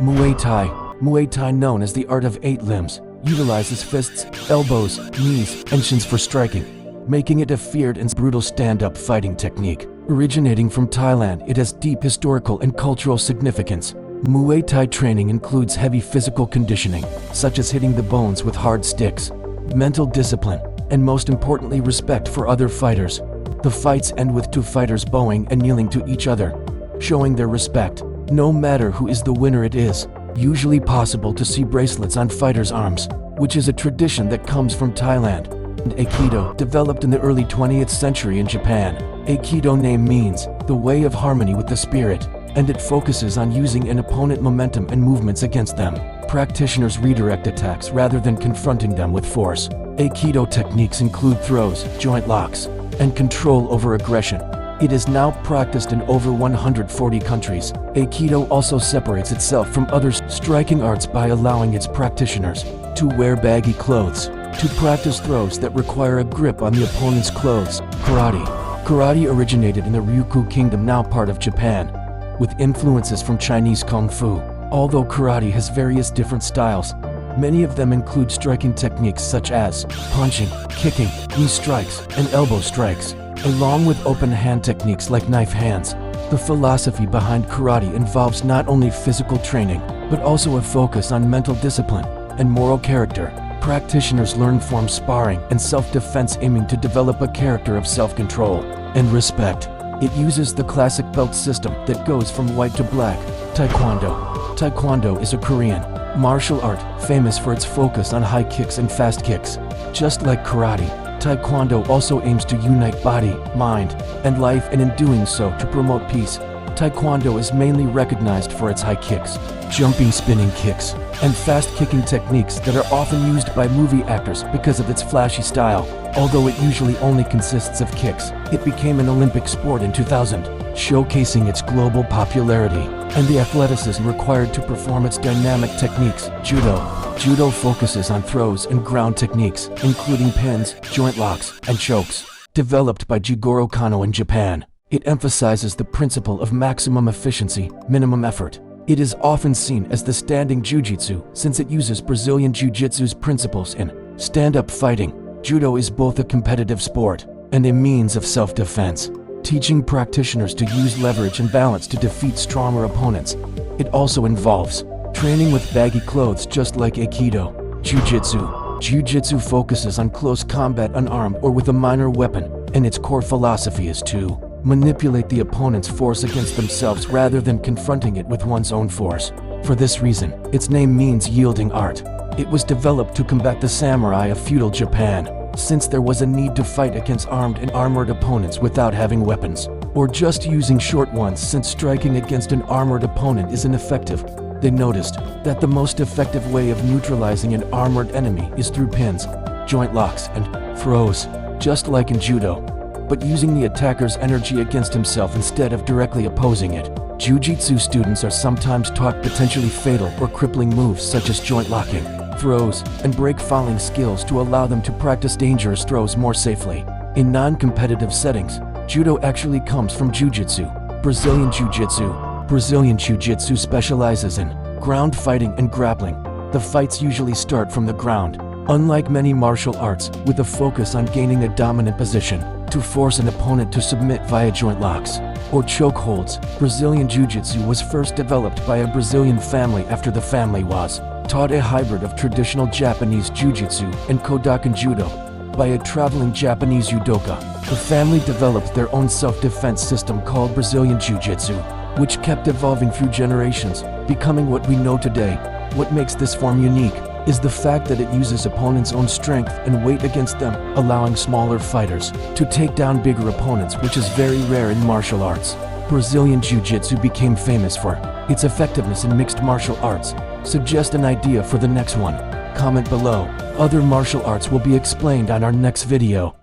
Muay Thai. Muay Thai, known as the art of 8 limbs, utilizes fists, elbows, knees, and shins for striking, making it a feared and brutal stand-up fighting technique. Originating from Thailand, it has deep historical and cultural significance. Muay Thai training includes heavy physical conditioning, such as hitting the bones with hard sticks, mental discipline, and most importantly, respect for other fighters. The fights end with 2 fighters bowing and kneeling to each other, showing their respect. No matter who is the winner, it is usually possible to see bracelets on fighters' arms, which is a tradition that comes from Thailand. And Aikido, developed in the early 20th century in Japan. Aikido name means the way of harmony with the spirit, and it focuses on using an opponent momentum and movements against them. Practitioners redirect attacks rather than confronting them with force. Aikido techniques include throws, joint locks, and control over aggression. It is now practiced in over 140 countries. Aikido also separates itself from other striking arts by allowing its practitioners to wear baggy clothes, to practice throws that require a grip on the opponent's clothes. Karate. Karate originated in the Ryukyu Kingdom, now part of Japan, with influences from Chinese Kung Fu. Although karate has various different styles, many of them include striking techniques such as punching, kicking, knee strikes, and elbow strikes, along with open hand techniques like knife hands. The philosophy behind karate involves not only physical training, but also a focus on mental discipline and moral character. Practitioners learn from sparring and self-defense, aiming to develop a character of self-control and respect. It uses the classic belt system that goes from white to black. Taekwondo. Taekwondo is a Korean martial art famous for its focus on high kicks and fast kicks. Just like karate, Taekwondo also aims to unite body, mind, and life, and in doing so to promote peace. Taekwondo is mainly recognized for its high kicks, jumping, spinning kicks, and fast kicking techniques that are often used by movie actors because of its flashy style. Although it usually only consists of kicks, it became an Olympic sport in 2000, showcasing its global popularity and the athleticism required to perform its dynamic techniques. Judo. Judo focuses on throws and ground techniques, including pins, joint locks, and chokes. Developed by Jigoro Kano in Japan, it emphasizes the principle of maximum efficiency, minimum effort. It is often seen as the standing jiu-jitsu since it uses Brazilian Jiu-Jitsu's principles in stand-up fighting. Judo is both a competitive sport and a means of self-defense, teaching practitioners to use leverage and balance to defeat stronger opponents. It also involves training with baggy clothes, just like Aikido. Jiu-Jitsu. Jiu-Jitsu focuses on close combat unarmed or with a minor weapon, and its core philosophy is to manipulate the opponent's force against themselves rather than confronting it with one's own force. For this reason, its name means yielding art. It was developed to combat the samurai of feudal Japan, since there was a need to fight against armed and armored opponents without having weapons, or just using short ones, since striking against an armored opponent is ineffective. They noticed that the most effective way of neutralizing an armored enemy is through pins, joint locks, and throws, just like in judo, but using the attacker's energy against himself instead of directly opposing it. Jiu-Jitsu students are sometimes taught potentially fatal or crippling moves such as joint locking, throws, and break-falling skills to allow them to practice dangerous throws more safely. In non-competitive settings, judo actually comes from jiu-jitsu. Brazilian Jiu-Jitsu. Brazilian Jiu-Jitsu specializes in ground fighting and grappling. The fights usually start from the ground, unlike many martial arts, with a focus on gaining a dominant position to force an opponent to submit via joint locks or choke holds. Brazilian Jiu-Jitsu was first developed by a Brazilian family after the family was taught a hybrid of traditional Japanese Jiu-Jitsu and Kodokan Judo by a traveling Japanese judoka. The family developed their own self-defense system called Brazilian Jiu-Jitsu, which kept evolving through generations, becoming what we know today. What makes this form unique is the fact that it uses opponents' own strength and weight against them, allowing smaller fighters to take down bigger opponents, which is very rare in martial arts. Brazilian Jiu-Jitsu became famous for its effectiveness in mixed martial arts. Suggest an idea for the next one. Comment below. Other martial arts will be explained on our next video.